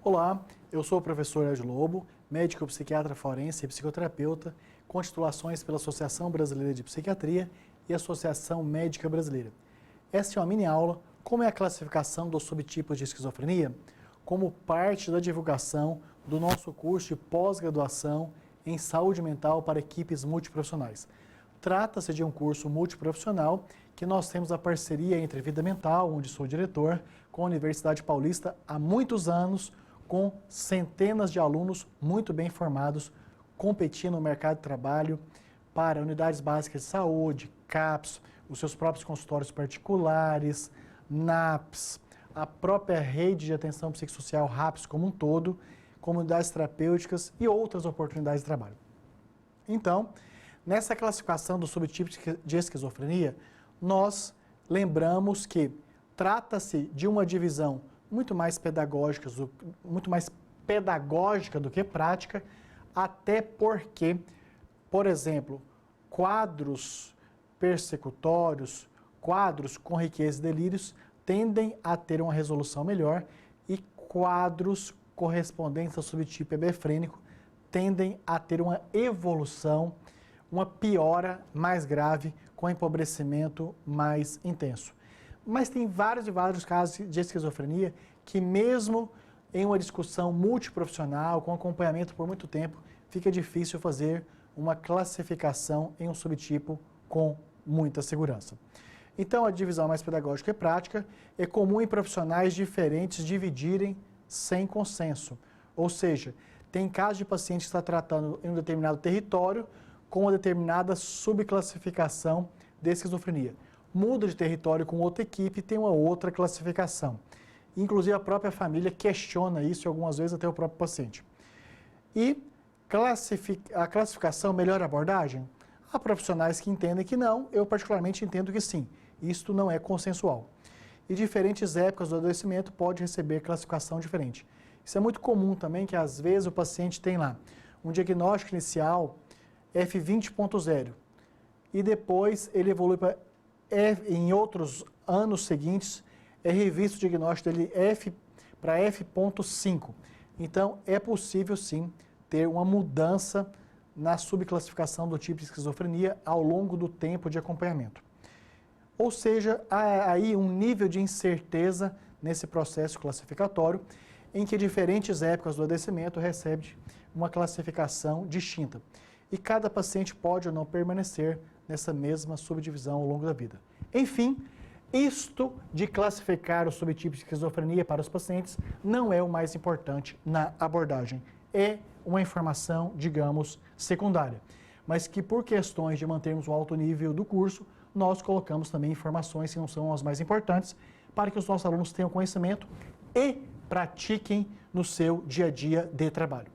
Olá, eu sou o professor Ed Lobo, médico psiquiatra forense e psicoterapeuta, com titulações pela Associação Brasileira de Psiquiatria e Associação Médica Brasileira. Esta é uma mini-aula como é a classificação dos subtipos de esquizofrenia, como parte da divulgação do nosso curso de pós-graduação em saúde mental para equipes multiprofissionais. Trata-se de um curso multiprofissional que nós temos a parceria entre Vida Mental, onde sou diretor, com a Universidade Paulista há muitos anos, com centenas de alunos muito bem formados, competindo no mercado de trabalho para unidades básicas de saúde, CAPS, os seus próprios consultórios particulares, NAPS, a própria rede de atenção psicossocial RAPS como um todo, comunidades terapêuticas e outras oportunidades de trabalho. Então, nessa classificação dos subtipos de esquizofrenia, nós lembramos que trata-se de uma divisão muito mais pedagógica do que prática, até porque, por exemplo, quadros persecutórios, quadros com riqueza e delírios, tendem a ter uma resolução melhor e quadros correspondentes ao subtipo hebefrênico tendem a ter uma evolução, uma piora mais grave, com empobrecimento mais intenso. Mas tem vários e vários casos de esquizofrenia que mesmo em uma discussão multiprofissional, com acompanhamento por muito tempo, fica difícil fazer uma classificação em um subtipo com muita segurança. Então, a divisão mais pedagógica e prática é comum em profissionais diferentes dividirem sem consenso. Ou seja, tem casos de paciente que está tratando em um determinado território com uma determinada subclassificação de esquizofrenia. Muda de território com outra equipe e tem uma outra classificação. Inclusive, a própria família questiona isso e algumas vezes até o próprio paciente. E a classificação melhor abordagem? Há profissionais que entendem que não, eu particularmente entendo que sim. Isto não é consensual. E diferentes épocas do adoecimento pode receber classificação diferente. Isso é muito comum também, que às vezes o paciente tem lá um diagnóstico inicial F20.0 e depois ele evolui para em outros anos seguintes é revisto o diagnóstico dele para F.5. Então, é possível sim ter uma mudança na subclassificação do tipo de esquizofrenia ao longo do tempo de acompanhamento. Ou seja, há aí um nível de incerteza nesse processo classificatório, em que diferentes épocas do adoecimento recebem uma classificação distinta. E cada paciente pode ou não permanecer nessa mesma subdivisão ao longo da vida. Enfim, isto de classificar os subtipos de esquizofrenia para os pacientes não é o mais importante na abordagem. É uma informação, digamos, secundária, mas que por questões de mantermos o alto nível do curso, nós colocamos também informações que não são as mais importantes, para que os nossos alunos tenham conhecimento e pratiquem no seu dia a dia de trabalho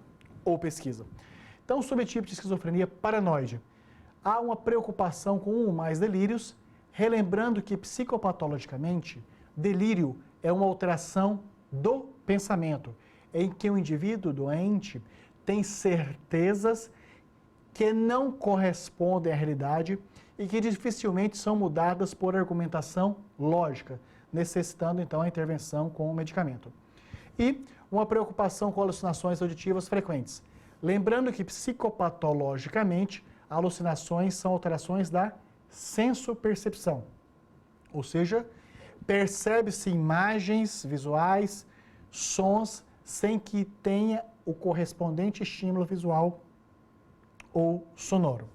ou pesquisa. Então, o subtipo de esquizofrenia paranoide. Há uma preocupação com um ou mais delírios, relembrando que psicopatologicamente, delírio é uma alteração do pensamento, em que o indivíduo doente tem certezas que não correspondem à realidade e que dificilmente são mudadas por argumentação lógica, necessitando então a intervenção com o medicamento. E uma preocupação com alucinações auditivas frequentes. Lembrando que psicopatologicamente, alucinações são alterações da sensopercepção, ou seja, percebe-se imagens visuais, sons, sem que tenha o correspondente estímulo visual ou sonoro.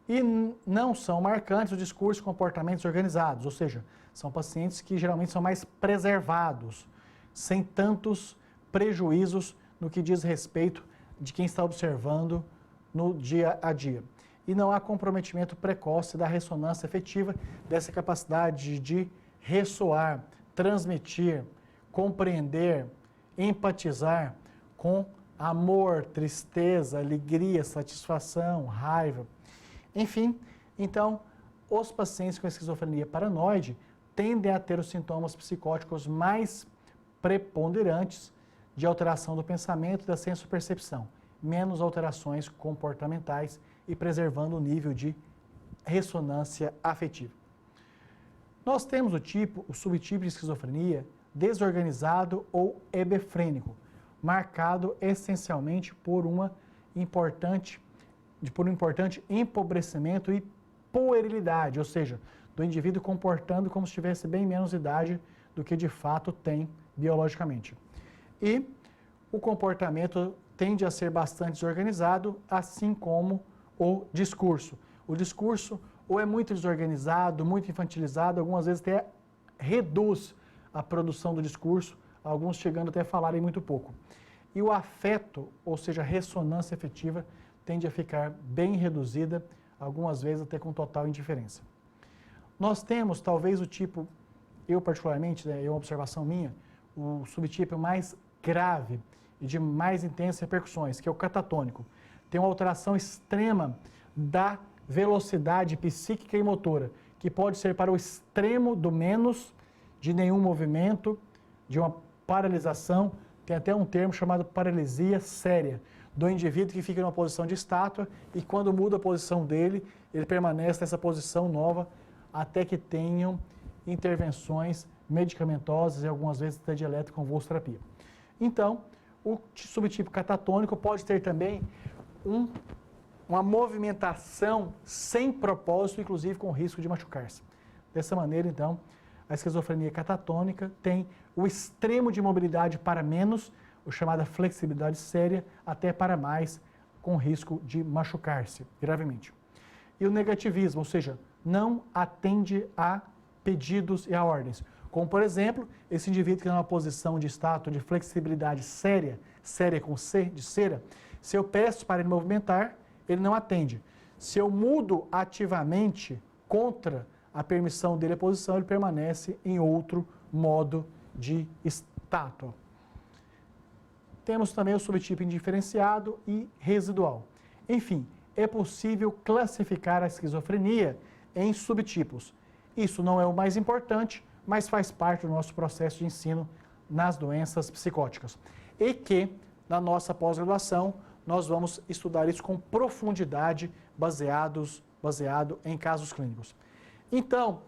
E não são marcantes o discurso e comportamentos organizados, ou seja, são pacientes que geralmente são mais preservados, sem tantos prejuízos no que diz respeito de quem está observando no dia a dia. E não há comprometimento precoce da ressonância efetiva, dessa capacidade de ressoar, transmitir, compreender, empatizar com amor, tristeza, alegria, satisfação, raiva. Enfim, então, os pacientes com esquizofrenia paranoide tendem a ter os sintomas psicóticos mais preponderantes de alteração do pensamento e da sensopercepção, menos alterações comportamentais e preservando o nível de ressonância afetiva. Nós temos o subtipo de esquizofrenia desorganizado ou hebefrênico, marcado essencialmente por um importante empobrecimento e puerilidade, ou seja, do indivíduo comportando como se tivesse bem menos idade do que de fato tem biologicamente. E o comportamento tende a ser bastante desorganizado, assim como o discurso. O discurso ou é muito desorganizado, muito infantilizado, algumas vezes até reduz a produção do discurso, alguns chegando até a falarem muito pouco. E o afeto, ou seja, a ressonância afetiva, tende a ficar bem reduzida, algumas vezes até com total indiferença. Nós temos, talvez, o tipo, eu particularmente, é uma observação minha, o subtipo mais grave e de mais intensas repercussões, que é o catatônico. Tem uma alteração extrema da velocidade psíquica e motora, que pode ser para o extremo do menos, de nenhum movimento, de uma paralisação, tem até um termo chamado paralisia séria, do indivíduo que fica numa posição de estátua e quando muda a posição dele, ele permanece nessa posição nova até que tenham intervenções medicamentosas e algumas vezes até de eletroconvulsoterapia. Então, o subtipo catatônico pode ter também uma movimentação sem propósito, inclusive com risco de machucar-se. Dessa maneira, então, a esquizofrenia catatônica tem o extremo de mobilidade para menos, o chamada flexibilidade séria, até para mais, com risco de machucar-se gravemente. E o negativismo, ou seja, não atende a pedidos e a ordens. Como, por exemplo, esse indivíduo que está numa posição de status de flexibilidade séria, séria com C, de cera, se eu peço para ele movimentar, ele não atende. Se eu mudo ativamente contra a permissão dele a posição, ele permanece em outro modo de estátua. Temos também o subtipo indiferenciado e residual. Enfim, é possível classificar a esquizofrenia em subtipos. Isso não é o mais importante, mas faz parte do nosso processo de ensino nas doenças psicóticas. E que, na nossa pós-graduação, nós vamos estudar isso com profundidade, baseado em casos clínicos. Então,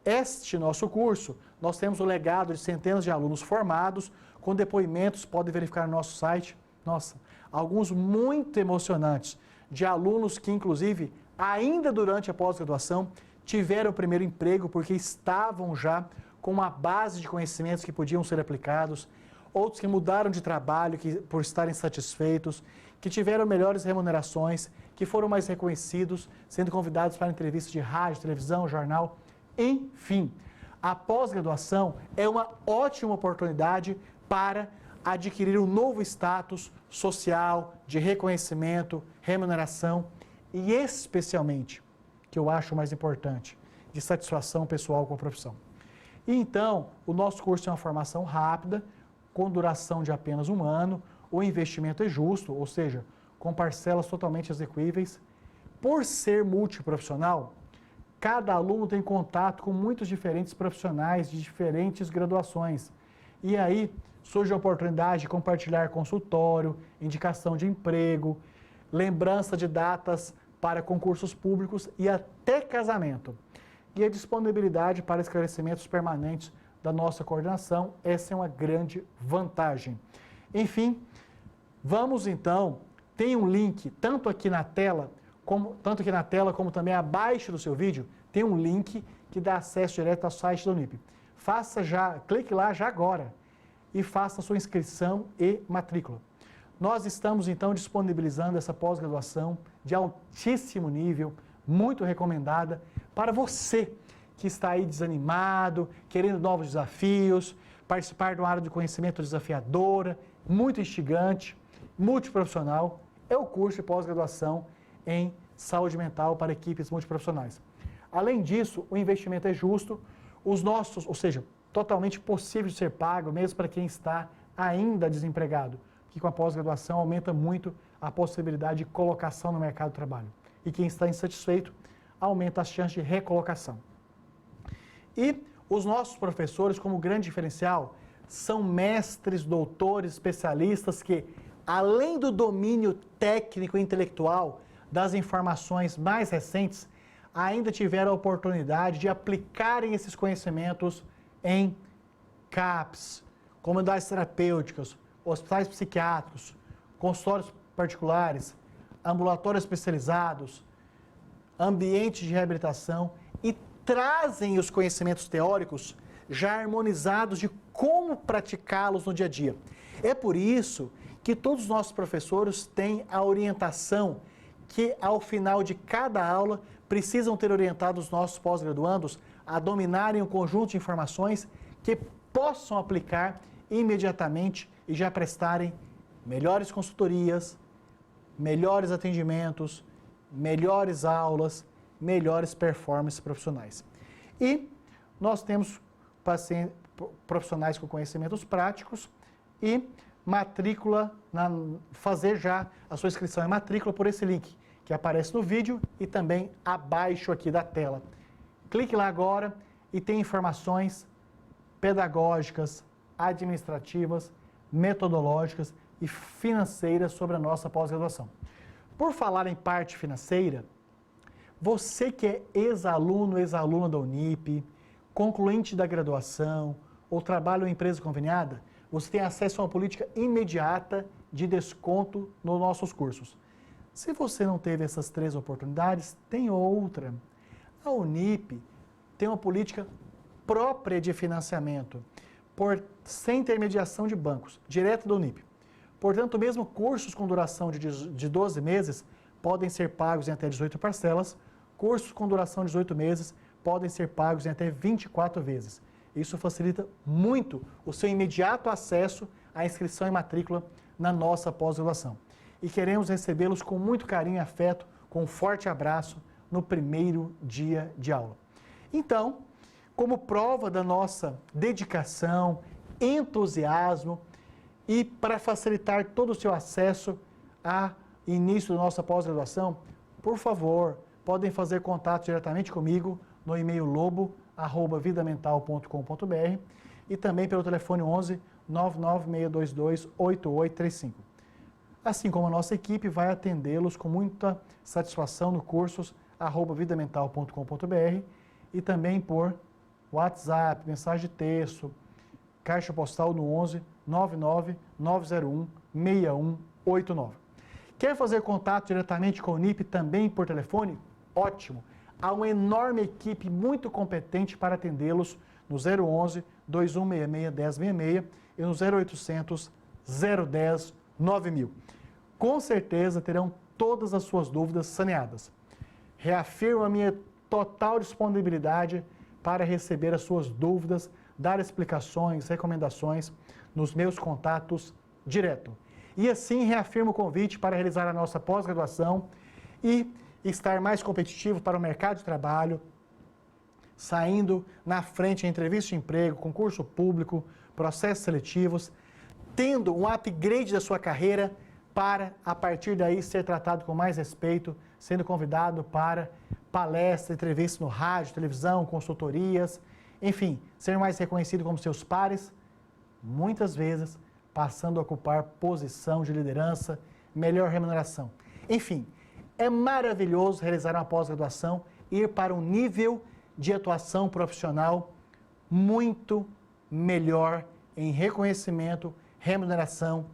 este nosso curso, nós temos o legado de centenas de alunos formados, com depoimentos, podem verificar no nosso site, nossa, alguns muito emocionantes, de alunos que, inclusive, ainda durante a pós-graduação, tiveram o primeiro emprego porque estavam já com uma base de conhecimentos que podiam ser aplicados, outros que mudaram de trabalho por estarem satisfeitos, que tiveram melhores remunerações, que foram mais reconhecidos, sendo convidados para entrevistas de rádio, televisão, jornal, enfim. A pós-graduação é uma ótima oportunidade para adquirir um novo status social, de reconhecimento, remuneração e especialmente, que eu acho mais importante, de satisfação pessoal com a profissão. E então, o nosso curso é uma formação rápida, com duração de apenas 1 ano, o investimento é justo, ou seja, com parcelas totalmente execuíveis. Por ser multiprofissional, cada aluno tem contato com muitos diferentes profissionais de diferentes graduações. E aí surge a oportunidade de compartilhar consultório, indicação de emprego, lembrança de datas para concursos públicos e até casamento. E a disponibilidade para esclarecimentos permanentes da nossa coordenação, essa é uma grande vantagem. Enfim, vamos então, tem um link tanto aqui na tela como também abaixo do seu vídeo, tem um link que dá acesso direto ao site da Unip. Clique lá já agora e faça a sua inscrição e matrícula. Nós estamos então disponibilizando essa pós-graduação de altíssimo nível, muito recomendada para você que está aí desanimado, querendo novos desafios, participar de uma área de conhecimento desafiadora, muito instigante, multiprofissional. É o curso de pós-graduação em saúde mental para equipes multiprofissionais. Além disso, o investimento é justo, ou seja, totalmente possível de ser pago, mesmo para quem está ainda desempregado, que com a pós-graduação aumenta muito a possibilidade de colocação no mercado de trabalho. E quem está insatisfeito, aumenta as chances de recolocação. E os nossos professores, como grande diferencial, são mestres, doutores, especialistas que, além do domínio técnico e intelectual das informações mais recentes, ainda tiveram a oportunidade de aplicarem esses conhecimentos em CAPs, comunidades terapêuticas, hospitais psiquiátricos, consultórios particulares, ambulatórios especializados, ambientes de reabilitação e trazem os conhecimentos teóricos já harmonizados de como praticá-los no dia a dia. É por isso que todos os nossos professores têm a orientação que, ao final de cada aula, precisam ter orientado os nossos pós-graduandos a dominarem um conjunto de informações que possam aplicar imediatamente e já prestarem melhores consultorias, melhores atendimentos, melhores aulas, melhores performances profissionais. E nós temos profissionais com conhecimentos práticos e matrícula, fazer já a sua inscrição em matrícula por esse link que aparece no vídeo e também abaixo aqui da tela. Clique lá agora e tem informações pedagógicas, administrativas, metodológicas e financeiras sobre a nossa pós-graduação. Por falar em parte financeira, você que é ex-aluno, ex-aluna da Unip, concluinte da graduação ou trabalha em empresa conveniada, você tem acesso a uma política imediata de desconto nos nossos cursos. Se você não teve essas 3 oportunidades, tem outra. A Unip tem uma política própria de financiamento, sem intermediação de bancos, direto da Unip. Portanto, mesmo cursos com duração de 12 meses podem ser pagos em até 18 parcelas, cursos com duração de 18 meses podem ser pagos em até 24 vezes. Isso facilita muito o seu imediato acesso à inscrição e matrícula na nossa pós-graduação. E queremos recebê-los com muito carinho e afeto, com um forte abraço no primeiro dia de aula. Então, como prova da nossa dedicação, entusiasmo e para facilitar todo o seu acesso a início da nossa pós-graduação, por favor, podem fazer contato diretamente comigo no e-mail lobo@vidamental.com.br e também pelo telefone 11 99622 8835. Assim como a nossa equipe vai atendê-los com muita satisfação no cursos@vidamental.com.br e também por WhatsApp, mensagem de texto, caixa postal no 11 99 901 6189. Quer fazer contato diretamente com o Unip também por telefone? Ótimo! Há uma enorme equipe muito competente para atendê-los no 011 2166 1066 e no 0800 010 9000. Com certeza terão todas as suas dúvidas saneadas. Reafirmo a minha total disponibilidade para receber as suas dúvidas, dar explicações, recomendações nos meus contatos direto. E assim reafirmo o convite para realizar a nossa pós-graduação e estar mais competitivo para o mercado de trabalho, saindo na frente em entrevista de emprego, concurso público, processos seletivos, tendo um upgrade da sua carreira para, a partir daí, ser tratado com mais respeito, sendo convidado para palestras, entrevistas no rádio, televisão, consultorias, enfim, ser mais reconhecido como seus pares, muitas vezes passando a ocupar posição de liderança, melhor remuneração. Enfim, é maravilhoso realizar uma pós-graduação e ir para um nível de atuação profissional muito melhor em reconhecimento, remuneração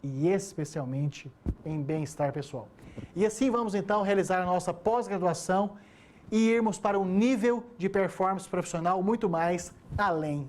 e especialmente em bem-estar pessoal. E assim vamos então realizar a nossa pós-graduação e irmos para um nível de performance profissional muito mais além.